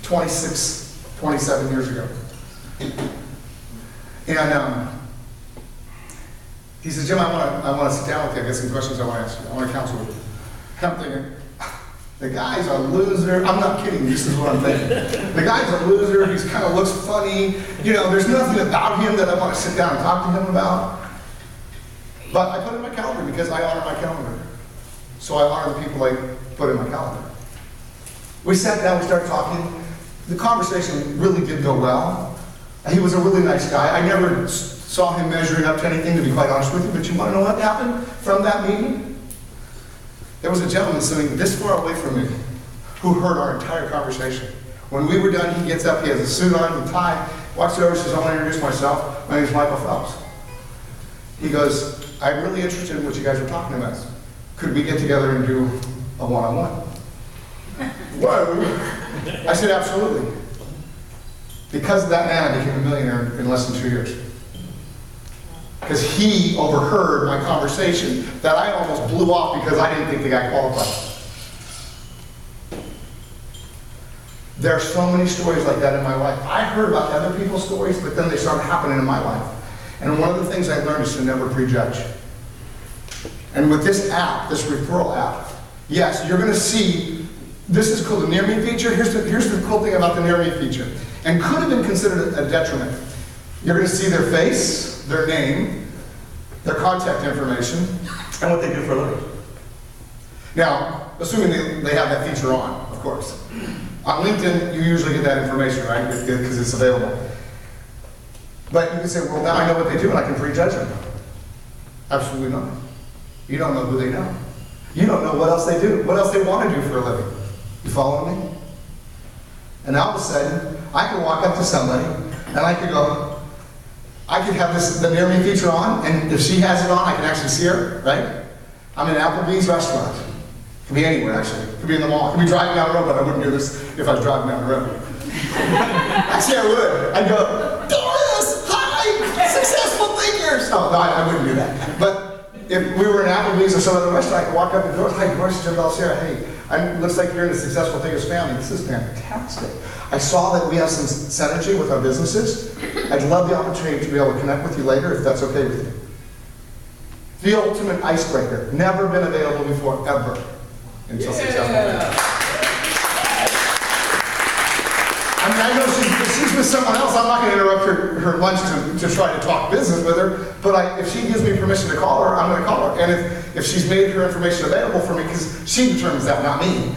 26, 27 years ago. And he says, Jim, I want to sit down with you. I got some questions I want to ask you. I want to counsel with you. I'm thinking, the guy's a loser. I'm not kidding. This is what I'm thinking. The guy's a loser. He kind of looks funny. You know, there's nothing about him that I want to sit down and talk to him about. But I put it in my calendar because I honor my calendar. So I honor the people I put in my calendar. We sat down, we started talking. The conversation really did go well. He was a really nice guy. I never saw him measuring up to anything, to be quite honest with you, but you want to know what happened from that meeting? There was a gentleman sitting this far away from me who heard our entire conversation. When we were done, he gets up, he has a suit on, a tie, walks over, says, I want to introduce myself. My name is Michael Phelps. He goes, I'm really interested in what you guys are talking about. Could we get together and do a one-on-one? Whoa! I said, absolutely. Because of that man, I became a millionaire in less than 2 years. Because he overheard my conversation that I almost blew off because I didn't think the guy qualified. There are so many stories like that in my life. I heard about other people's stories, but then they started happening in my life. And one of the things I learned is to never prejudge. And with this app, this referral app, yes, you're going to see, this is called the Near Me feature. Here's the cool thing about the Near Me feature. And could have been considered a detriment. You're going to see their face, their name, their contact information, and what they do for a living. Now, assuming they have that feature on, of course. On LinkedIn, you usually get that information, right? Because it's available. But you can say, well, now I know what they do and I can prejudge them. Absolutely not. You don't know who they know. You don't know what else they do, what else they want to do for a living. You following me? And all of a sudden, I could walk up to somebody and I could go, I could have the Near Me feature on, and if she has it on, I can actually see her, right? I'm in Applebee's restaurant. It could be anywhere, actually. It could be in the mall. It could be driving down the road, but I wouldn't do this if I was driving down the road. Actually, I would. I'd go, Doris, hi, successful thinkers. Oh, no, I wouldn't do that. But if we were in Applebee's or some other restaurant, I could walk up and go, hi, Doris, Jim Balsera. Hey, looks like you're in the Successful Thinkers family. This is fantastic. I saw that we have some synergy with our businesses. I'd love the opportunity to be able to connect with you later, if that's okay with you. The ultimate icebreaker. Never been available before, ever. Until Successful Thinkers. I mean, I know she's with someone else. I'm not going to interrupt her lunch to try to talk business with her. But if she gives me permission to call her, I'm going to call her. And if she's made her information available for me, because she determines that, not me,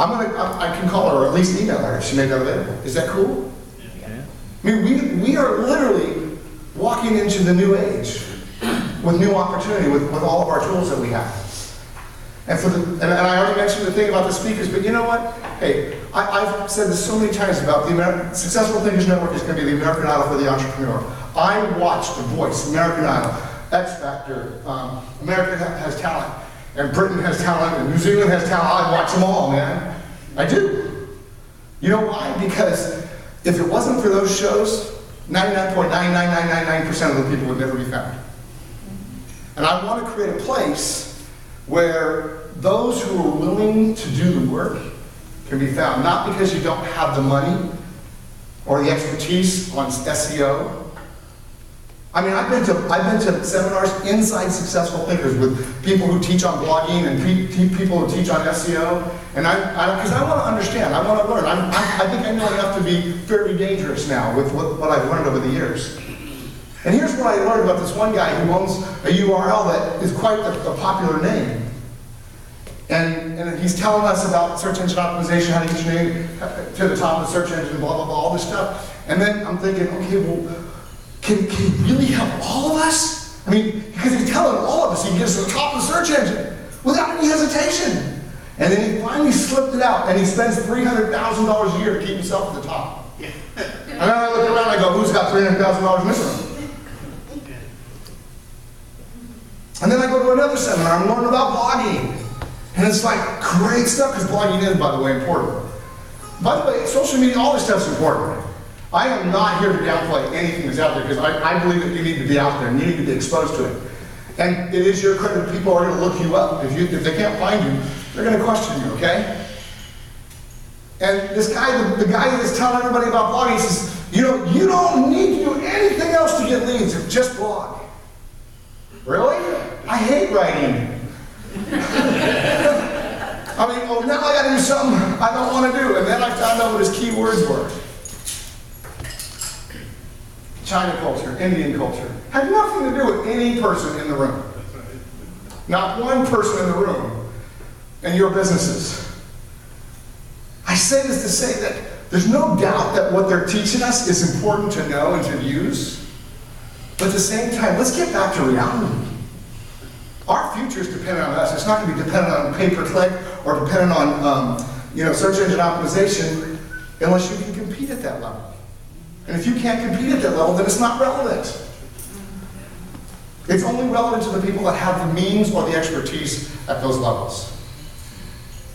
I can call her or at least email her if she made that available. Is that cool? Yeah. I mean, we are literally walking into the new age with new opportunity with all of our tools that we have. And I already mentioned the thing about the speakers, but you know what? Hey, I've said this so many times about the Successful Thinkers Network is going to be the American Idol for the entrepreneur. I watch The Voice, American Idol, X Factor, America Has Talent, and Britain Has Talent, and New Zealand Has Talent. I watch them all, man. I do. You know why? Because if it wasn't for those shows, 99.99999% of the people would never be found. And I want to create a place where those who are willing to do the work can be found. Not because you don't have the money or the expertise on SEO. I mean, I've been to seminars inside Successful Thinkers with people who teach on blogging and people who teach on SEO. And because I want to understand, I want to learn. I think I know enough to be fairly dangerous now with what I've learned over the years. And here's what I learned about this one guy who owns a URL that is quite a popular name. And he's telling us about search engine optimization, how to get your name to the top of the search engine, blah, blah, blah, all this stuff. And then I'm thinking, okay, well, can he really help all of us? I mean, because he's telling all of us he gets to the top of the search engine without any hesitation. And then he finally slipped it out, and he spends $300,000 a year to keep himself at the top. And then I look around and I go, who's got $300,000 missing? And then I go to another seminar, I'm learning about blogging. And it's like great stuff, because blogging is, by the way, important. By the way, social media, all this stuff's important. I am not here to downplay anything that's out there, because I believe that you need to be out there and you need to be exposed to it. And it is your credit. People are going to look you up. If they can't find you, they're going to question you, okay? And this guy, the guy that's telling everybody about blogging, he says, you know, you don't need to do anything else to get leads, just blog. Really? I hate writing. I mean, oh, now I gotta do something I don't want to do. And then I found out what his key words were. China culture, Indian culture. Had nothing to do with any person in the room. Not one person in the room. And your businesses. I say this to say that there's no doubt that what they're teaching us is important to know and to use. But at the same time, let's get back to reality. Our future is dependent on us. It's not going to be dependent on pay-per-click or dependent on search engine optimization unless you can compete at that level. And if you can't compete at that level, then it's not relevant. It's only relevant to the people that have the means or the expertise at those levels.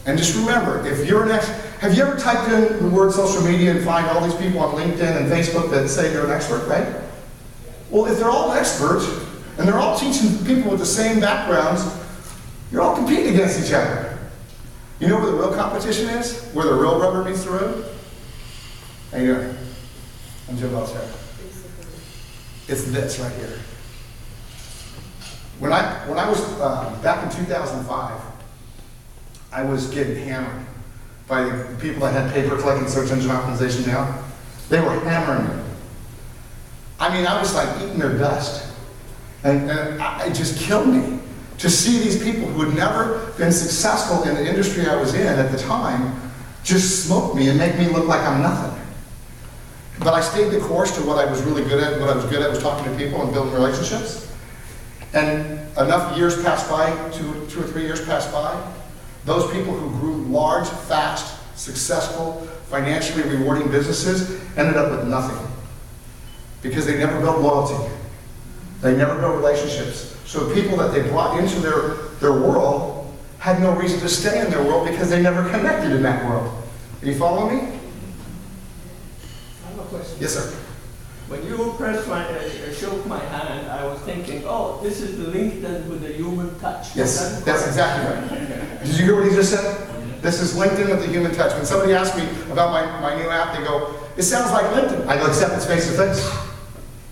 And just remember, if you're have you ever typed in the word social media and find all these people on LinkedIn and Facebook that say they're an expert, right? Well, if they're all experts, and they're all teaching people with the same backgrounds, you're all competing against each other. You know where the real competition is? Where the real rubber meets the road? How you doing? I'm Jim Belcher. It's this right here. When I was back in 2005, I was getting hammered by the people that had pay-per-click and search engine optimization down. They were hammering me. I mean, I was like eating their dust. And it just killed me to see these people who had never been successful in the industry I was in at the time just smoke me and make me look like I'm nothing. But I stayed the course to what I was really good at. What I was good at was talking to people and building relationships. And enough years passed by, two or 3 years passed by, those people who grew large, fast, successful, financially rewarding businesses ended up with nothing. Because they never built loyalty. They never built relationships. So people that they brought into their world had no reason to stay in their world because they never connected in that world. Are you following me? I have a question. Yes, sir. When you pressed shook my hand, I was thinking, oh, this is the LinkedIn with the human touch. Yes, that's exactly right. Did you hear what he just said? This is LinkedIn with the human touch. When somebody asks me about my new app, they go, it sounds like LinkedIn. I go, except it's face-to-face.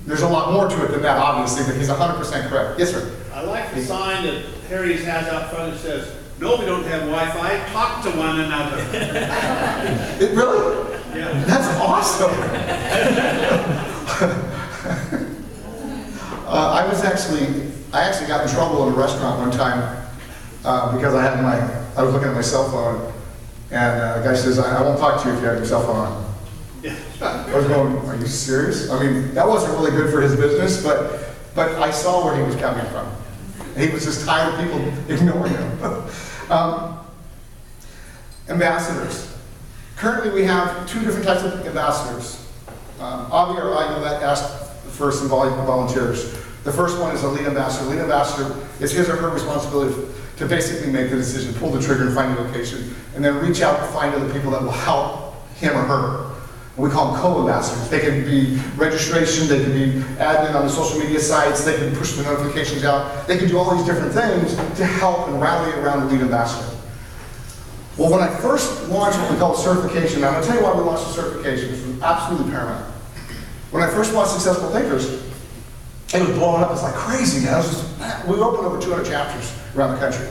There's a lot more to it than that, obviously, but he's 100% correct. Yes, sir. I like the sign that Harry's has out front that says, no, we don't have Wi-Fi, talk to one another. It really? Yeah. That's awesome. I actually got in trouble in a restaurant one time because I was looking at my cell phone, and the guy says, I won't talk to you if you have your cell phone on. I was going, are you serious? I mean, that wasn't really good for his business, but I saw where he was coming from. He was just tired of people ignoring him. Ambassadors. Currently we have 2 different types of ambassadors. Avi or I asked for some volunteers. The first one is a lead ambassador. Lead ambassador is his or her responsibility to basically make the decision, pull the trigger and find a location, and then reach out and find other people that will help him or her. We call them co-ambassadors. They can be registration, they can be admin on the social media sites, they can push the notifications out, they can do all these different things to help and rally around the lead ambassador. Well, when I first launched what we call certification, I'm going to tell you why we launched the certification. This was absolutely paramount. When I first launched Successful Thinkers, it was blowing up. It's like crazy, man. We opened over 200 chapters around the country.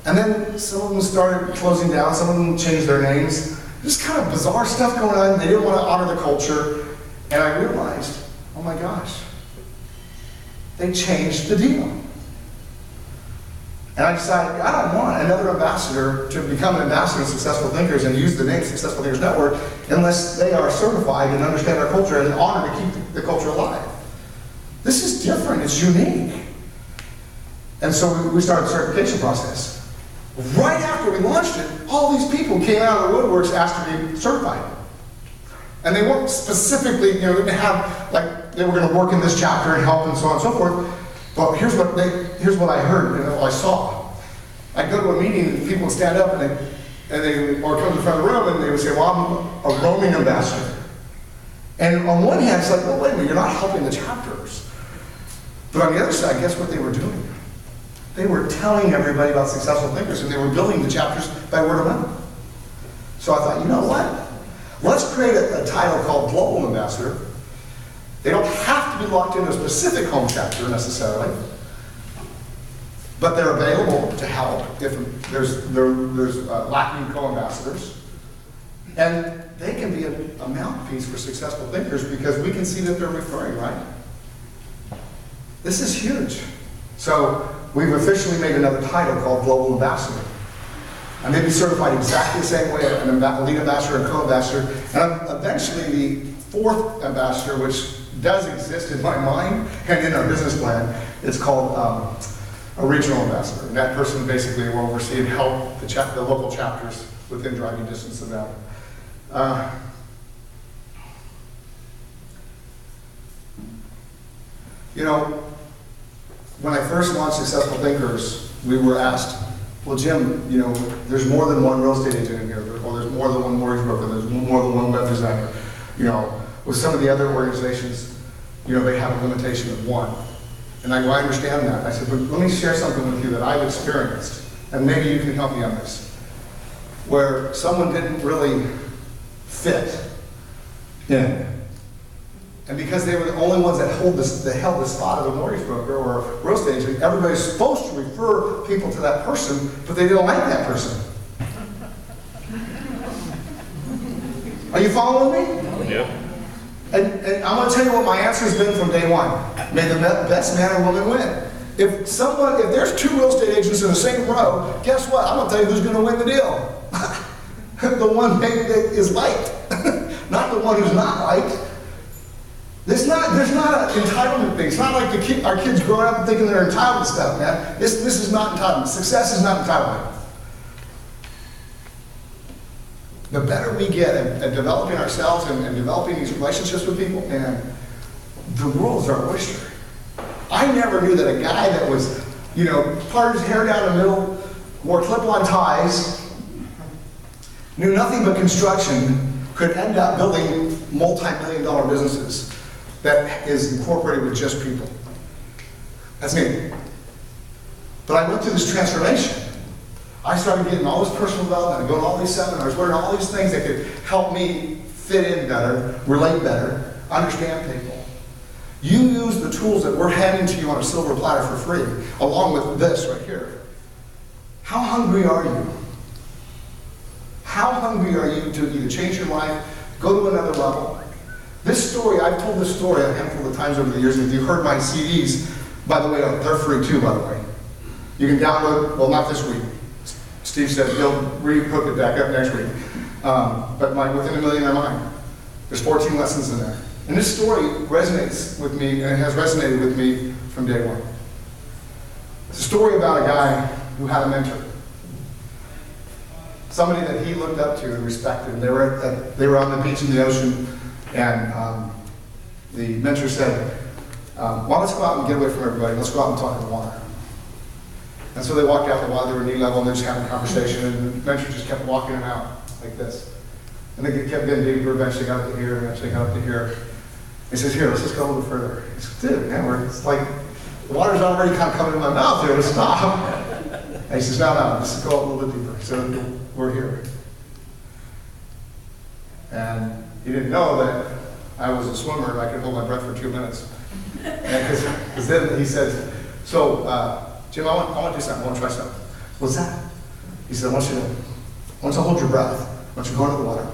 And then some of them started closing down, some of them changed their names. Just kind of bizarre stuff going on. They didn't want to honor the culture. And I realized, oh my gosh, they changed the deal. And I decided, I don't want another ambassador to become an ambassador of Successful Thinkers and use the name Successful Thinkers Network unless they are certified and understand our culture and honor to keep the culture alive. This is different, it's unique. And so we started the certification process. Right after we launched it, all these people came out of the woodworks asked to be certified. And they weren't specifically, they didn't have, like, they were going to work in this chapter and help and so on and so forth. But here's what I heard and what I saw. I'd go to a meeting and people would stand up and they or come to the front of the room and they would say, well, I'm a roaming ambassador. And on one hand, it's like, well, wait a minute, you're not helping the chapters. But on the other side, guess what they were doing? They were telling everybody about Successful Thinkers, and they were building the chapters by word of mouth. So I thought, you know what? Let's create a title called Global Ambassador. They don't have to be locked into a specific home chapter necessarily, but they're available to help if there's lacking co-ambassadors. And they can be a mouthpiece for successful thinkers because we can see that they're referring, right? This is huge. So we've officially made another title called Global Ambassador. I may be certified exactly the same way, an lead ambassador and co-ambassador. And I'm eventually the fourth ambassador, which does exist in my mind and in our business plan. It's called a regional ambassador. And that person basically will oversee and help the local chapters within driving distance of them. You know, when I first launched Successful Thinkers, we were asked, well, Jim, you know, there's more than one real estate agent in here, or there's more than one mortgage broker, there's more than one web designer. You know, with some of the other organizations, you know, they have a limitation of one. And I understand that. I said, but let me share something with you that I've experienced, and maybe you can help me on this. Where someone didn't really fit in. And because they were the only ones that held the spot of a mortgage broker or a real estate agent, everybody's supposed to refer people to that person, but they didn't like that person. Are you following me? Yeah. And I'm going to tell you what my answer has been from day one. May the best man or woman win. If there's two real estate agents in the same row, guess what? I'm going to tell you who's going to win the deal. The one that is liked, not the one who's not liked. There's not an entitlement thing. It's not like our kids growing up and thinking they're entitled to stuff, man. This is not entitlement. Success is not entitlement. The better we get at developing ourselves and developing these relationships with people, man, the world's our oyster. I never knew that a guy that was, you know, parted his hair down the middle, wore clip-on ties, knew nothing but construction, could end up building multi-million-dollar businesses that is incorporated with just people. That's me. But I went through this transformation. I started getting all this personal development, going to all these seminars, learning all these things that could help me fit in better, relate better, understand people. You use the tools that we're handing to you on a silver platter for free, along with this right here. How hungry are you? How hungry are you to either change your life, go to another level? This story, I've told this story a handful of times over the years. If you've heard my CDs, by the way, they're free too, by the way. You can download, well, not this week. Steve said he'll re-hook it back up next week. But Within a Million Are Mine. There's 14 lessons in there. And this story resonates with me and has resonated with me from day one. It's a story about a guy who had a mentor. Somebody that he looked up to and respected. And they were on the beach in the ocean, and the mentor said, well, let's go out and get away from everybody. Let's go out and talk in the water. And so they walked out in the water, they were knee level, and they're just having a conversation, and the mentor just kept walking them out like this. And they kept getting deeper, eventually got up to here, eventually got up to here. He says, here, let's just go a little further. He says, dude, man, it's like, the water's already kind of coming in my mouth here, let's stop. And he says, no, let's go a little bit deeper. So we're here. And he didn't know that I was a swimmer and I could hold my breath for 2 minutes. Because then he says, so, Jim, I want to do something. I want to try something. What's that? He said, I want you to hold your breath. I want you to go into the water.